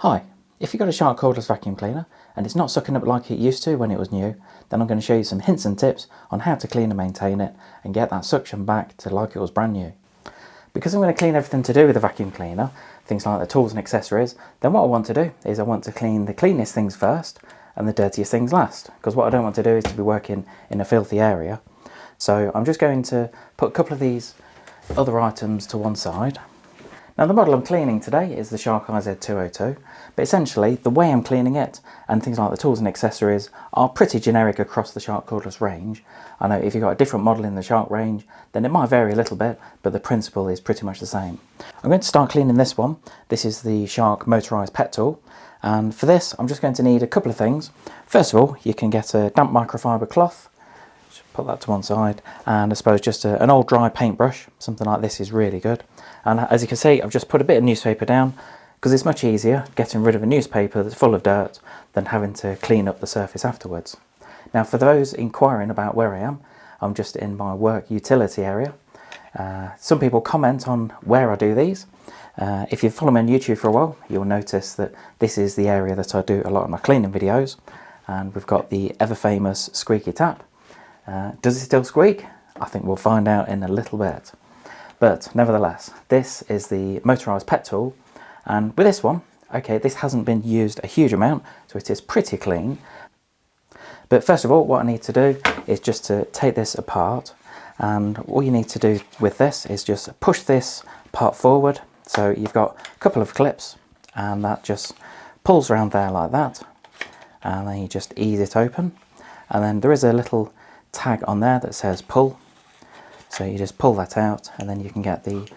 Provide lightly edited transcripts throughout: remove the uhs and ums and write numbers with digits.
Hi, if you've got a shark cordless vacuum cleaner and it's not sucking up like it used to when it was new, then I'm going to show you some hints and tips on how to clean and maintain it and get that suction back to like it was brand new. Because I'm going to clean everything to do with the vacuum cleaner, things like the tools and accessories, then what I want to do is I want to clean the cleanest things first and the dirtiest things last. Because what I don't want to do is to be working in a filthy area. So I'm just going to put a couple of these other items to one side. Now the model I'm cleaning today is the Shark IZ202, but essentially the way I'm cleaning it and things like the tools and accessories are pretty generic across the Shark cordless range. I know if you've got a different model in the Shark range, then it might vary a little bit, but the principle is pretty much the same. I'm going to start cleaning this one. This is the Shark motorised pet tool, and for this I'm just going to need a couple of things. First of all, you can get a damp microfiber cloth. Put that to one side, and I suppose just an old dry paintbrush, something like this is really good. And as you can see, I've just put a bit of newspaper down because it's much easier getting rid of a newspaper that's full of dirt than having to clean up the surface afterwards. Now for those inquiring about where I am, I'm just in my work utility area. Some people comment on where I do these. If you follow me on YouTube for a while, you'll notice that this is the area that I do a lot of my cleaning videos, and we've got the ever famous squeaky tap. Does it still squeak? I think we'll find out in a little bit. But nevertheless, this is the motorised pet tool, and with this one, okay, this hasn't been used a huge amount, so it is pretty clean. But first of all, what I need to do is just to take this apart, and all you need to do with this is just push this part forward. So you've got a couple of clips, and that just pulls around there like that, and then you just ease it open, and then there is a little tag on there that says pull, so you just pull that out, and then you can get the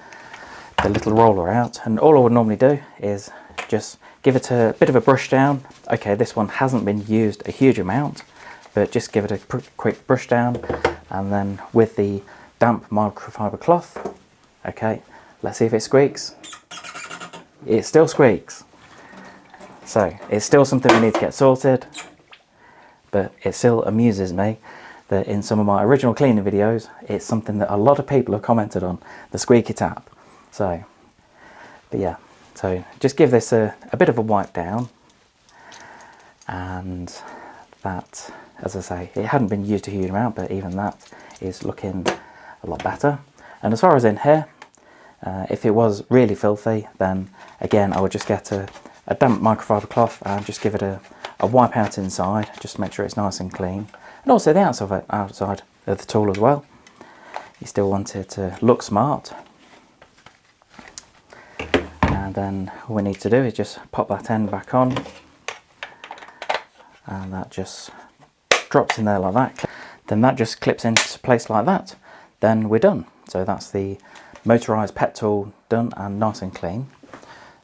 little roller out. And all I would normally do is just give it a bit of a brush down. Okay, this one hasn't been used a huge amount, but just give it a quick brush down, and then with the damp microfiber cloth, okay, let's see if it squeaks. It still squeaks, so it's still something we need to get sorted, but it still amuses me that in some of my original cleaning videos, it's something that a lot of people have commented on, the squeaky tap. So, but yeah, so just give this a bit of a wipe down, and that, as I say, it hadn't been used a huge amount, but even that is looking a lot better. And as far as in here, if it was really filthy, then again, I would just get a damp microfiber cloth and just give it a wipe out inside, just to make sure it's nice and clean. And also the outside of the tool as well. You still want it to look smart. And then all we need to do is just pop that end back on, and that just drops in there like that. Then that just clips into place like that. Then we're done. So that's the motorised pet tool done and nice and clean.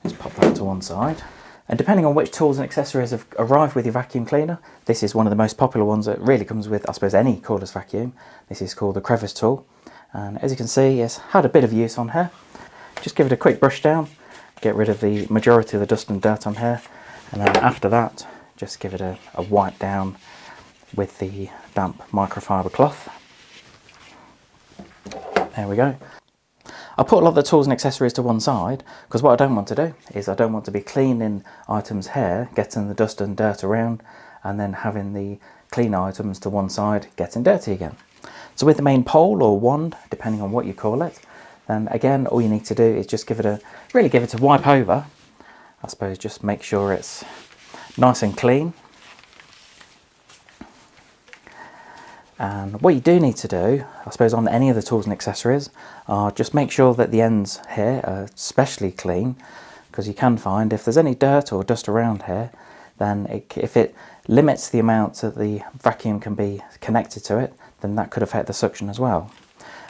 Just pop that to one side. And depending on which tools and accessories have arrived with your vacuum cleaner, this is one of the most popular ones that really comes with, I suppose, any cordless vacuum. This is called the crevice tool. And as you can see, it's had a bit of use on here. Just give it a quick brush down, get rid of the majority of the dust and dirt on here. And then after that, just give it a wipe down with the damp microfiber cloth. There we go. I'll put a lot of the tools and accessories to one side, because what I don't want to do is I don't want to be cleaning items here, getting the dust and dirt around, and then having the clean items to one side getting dirty again. So with the main pole or wand, depending on what you call it, then again all you need to do is just really give it a wipe over. I suppose just make sure it's nice and clean. And what you do need to do, I suppose, on any of the tools and accessories, are just make sure that the ends here are especially clean, because you can find if there's any dirt or dust around here, then if it limits the amount that the vacuum can be connected to it, then that could affect the suction as well.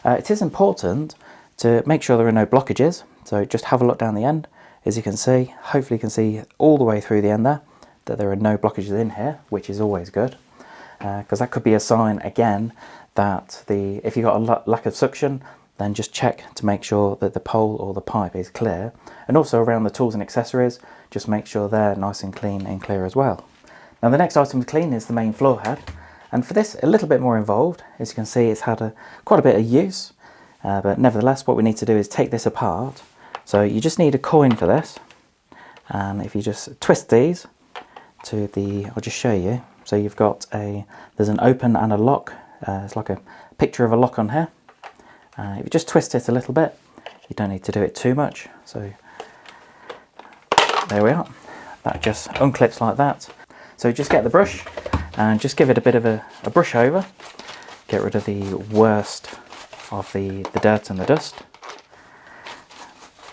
It is important to make sure there are no blockages, so just have a look down the end. As you can see, hopefully you can see all the way through the end there, that there are no blockages in here, which is always good. Because that could be a sign again that if you've got a lack of suction, then just check to make sure that the pole or the pipe is clear. And also around the tools and accessories, just make sure they're nice and clean and clear as well. Now the next item to clean is the main floor head, and for this a little bit more involved. As you can see, it's had quite a bit of use, but nevertheless what we need to do is take this apart. So you just need a coin for this, And if you just twist these to the, I'll just show you. So you've got there's an open and a lock. It's like a picture of a lock on here. If you just twist it a little bit, you don't need to do it too much. So there we are. That just unclips like that. So just get the brush and just give it a bit of a brush over. Get rid of the worst of the dirt and the dust.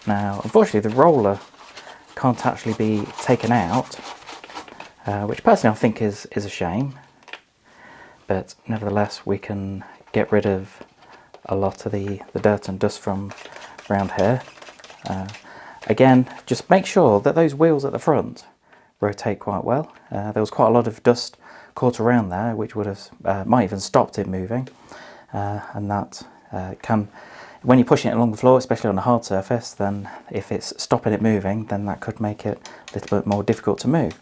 Now, unfortunately, the roller can't actually be taken out, which personally I think is a shame. But nevertheless, we can get rid of a lot of the dirt and dust from around here. Again, just make sure that those wheels at the front rotate quite well. There was quite a lot of dust caught around there, which would have might even stopped it moving, and that can, when you're pushing it along the floor, especially on a hard surface, then if it's stopping it moving, then that could make it a little bit more difficult to move.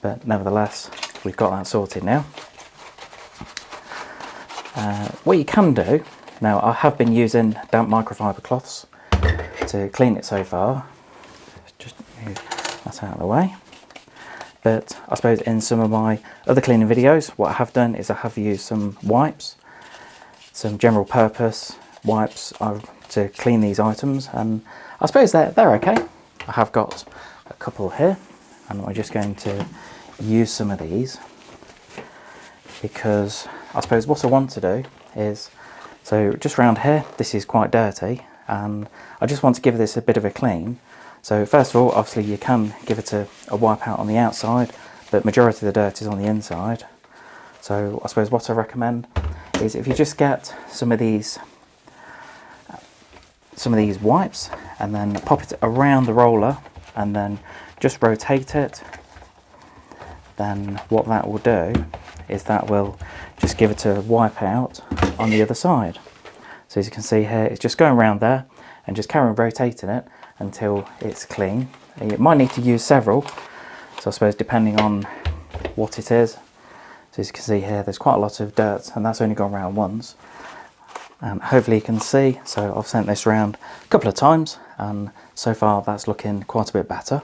But nevertheless, we've got that sorted now. What you can do, now I have been using damp microfiber cloths to clean it so far. Just move that out of the way. But I suppose in some of my other cleaning videos, what I have done is I have used some wipes, some general purpose wipes to clean these items, and I suppose they're okay. I have got a couple here, and I'm just going to use some of these because I suppose what I want to do is, so just around here, this is quite dirty, and I just want to give this a bit of a clean. So first of all, obviously you can give it a wipe out on the outside, but majority of the dirt is on the inside. So I suppose what I recommend is if you just get some of these wipes and then pop it around the roller and then just rotate it, then what that will do is that will just give it a wipe out on the other side. So as you can see here, it's just going around there and just carry on rotating it until it's clean. You might need to use several, so I suppose depending on what it is. So as you can see here, there's quite a lot of dirt, and that's only gone around once. And hopefully you can see, so I've sent this around a couple of times, and so far that's looking quite a bit better.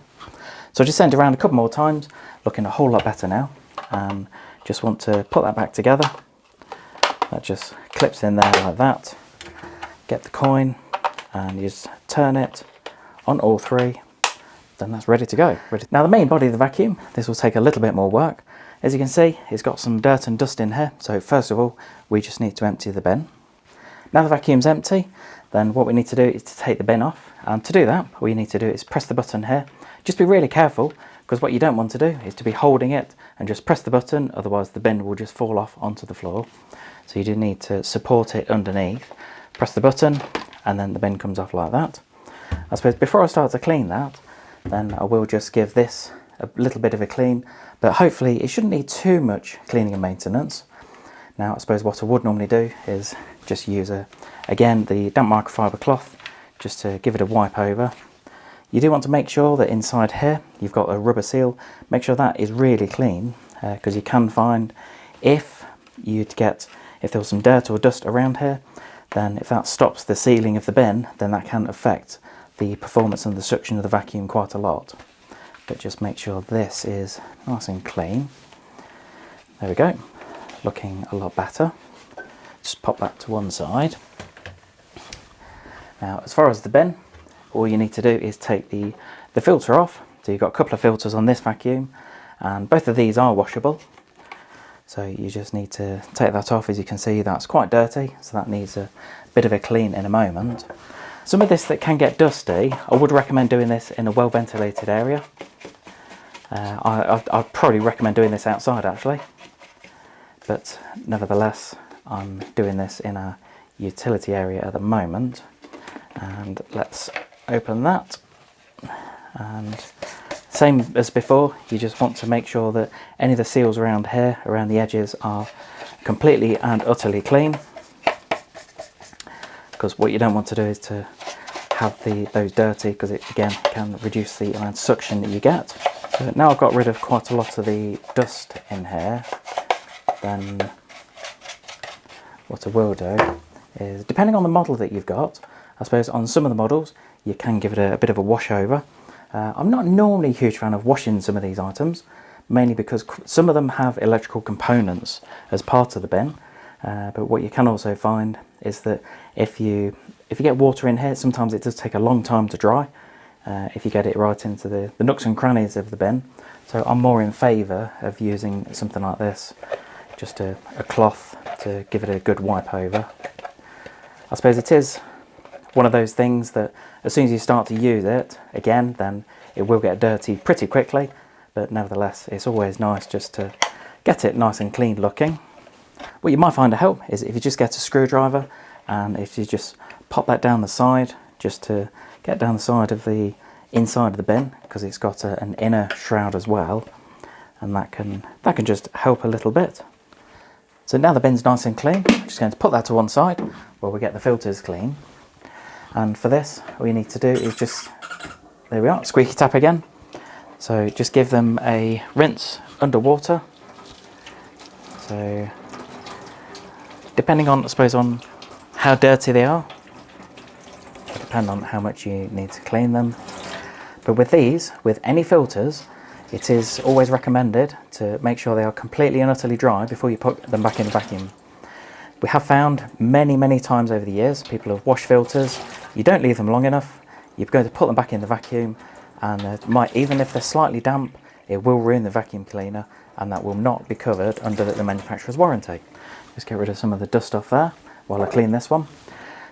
So I just sent it around a couple more times, looking a whole lot better now. And just want to put that back together. That just clips in there like that. Get the coin, and you just turn it on all three, then that's ready to go. Now the main body of the vacuum, this will take a little bit more work. As you can see, it's got some dirt and dust in here, so first of all, we just need to empty the bin. Now the vacuum's empty, then what we need to do is to take the bin off, and to do that, all you need to do is press the button here. Just be really careful, because what you don't want to do is to be holding it and just press the button, otherwise the bin will just fall off onto the floor. So you do need to support it underneath. Press the button, and then the bin comes off like that. I suppose before I start to clean that, then I will just give this a little bit of a clean, but hopefully it shouldn't need too much cleaning and maintenance. Now I suppose what I would normally do is just use again the damp microfiber cloth just to give it a wipe over. You do want to make sure that inside here you've got a rubber seal. Make sure that is really clean, because you can find if there was some dirt or dust around here, then if that stops the sealing of the bin, then that can affect the performance and the suction of the vacuum quite a lot. But just make sure this is nice and clean. There we go, looking a lot better. Just pop that to one side. Now as far as the bin, all you need to do is take the filter off. So you've got a couple of filters on this vacuum, and both of these are washable. So you just need to take that off. As you can see, that's quite dirty, so that needs a bit of a clean in a moment. Some of this that can get dusty, I would recommend doing this in a well ventilated area. I'd probably recommend doing this outside actually, but nevertheless I'm doing this in a utility area at the moment. And let's open that, and same as before, you just want to make sure that any of the seals around here, around the edges, are completely and utterly clean, because what you don't want to do is to have those dirty, because it again can reduce the amount of suction that you get. So now I've got rid of quite a lot of the dust in here, then what I will do is, depending on the model that you've got, I suppose on some of the models you can give it a bit of a wash over, I'm not normally a huge fan of washing some of these items, mainly because some of them have electrical components as part of the bin. But what you can also find is that if you get water in here, sometimes it does take a long time to dry if you get it right into the nooks and crannies of the bin. So I'm more in favour of using something like this, just a cloth to give it a good wipe over. I suppose it is one of those things that as soon as you start to use it again, then it will get dirty pretty quickly, but nevertheless it's always nice just to get it nice and clean looking. What you might find to help is if you just get a screwdriver and if you just pop that down the side, just to get down the side of the inside of the bin, because it's got an inner shroud as well, and that can just help a little bit. So now the bin's nice and clean, I'm just going to put that to one side while we get the filters clean. And for this, all you need to do is just, there we are, squeaky tap again. So just give them a rinse under water. So depending on, I suppose, on how dirty they are, it'll depend on how much you need to clean them. But with these, with any filters, it is always recommended to make sure they are completely and utterly dry before you put them back in the vacuum. We have found many times over the years, people have washed filters, you don't leave them long enough, you're going to put them back in the vacuum, and even if they're slightly damp, it will ruin the vacuum cleaner, and that will not be covered under the manufacturer's warranty. Just get rid of some of the dust off there while I clean this one.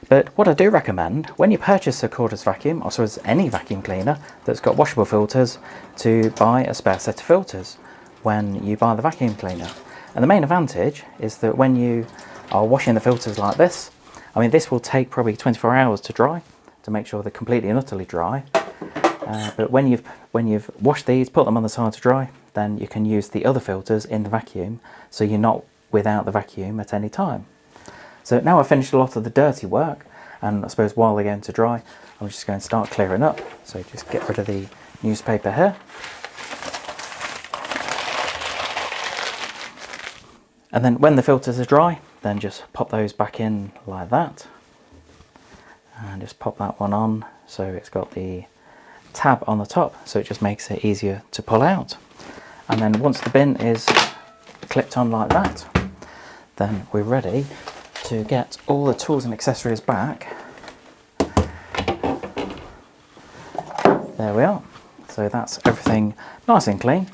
But what I do recommend, when you purchase a cordless vacuum, or so as any vacuum cleaner that's got washable filters, to buy a spare set of filters when you buy the vacuum cleaner. And the main advantage is that when you are washing the filters like this, I mean, this will take probably 24 hours to dry, to make sure they're completely and utterly dry. But when you've washed these, put them on the side to dry, then you can use the other filters in the vacuum, so you're not without the vacuum at any time. So now I've finished a lot of the dirty work, and I suppose while they're going to dry, I'm just going to start clearing up. So just get rid of the newspaper here. And then when the filters are dry, then just pop those back in like that. And just pop that one on, so it's got the tab on the top, so it just makes it easier to pull out. And then once the bin is clipped on like that, then we're ready to get all the tools and accessories back. There we are. So that's everything nice and clean.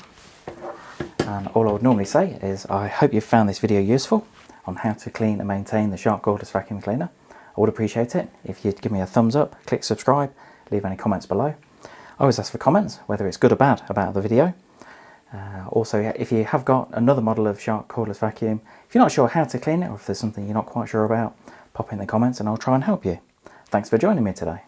And all I would normally say is I hope you've found this video useful on how to clean and maintain the Shark cordless vacuum cleaner. I would appreciate it if you'd give me a thumbs up, click subscribe, leave any comments below. I always ask for comments, whether it's good or bad about the video. Also, if you have got another model of Shark cordless vacuum, if you're not sure how to clean it, or if there's something you're not quite sure about, pop in the comments and I'll try and help you. Thanks for joining me today.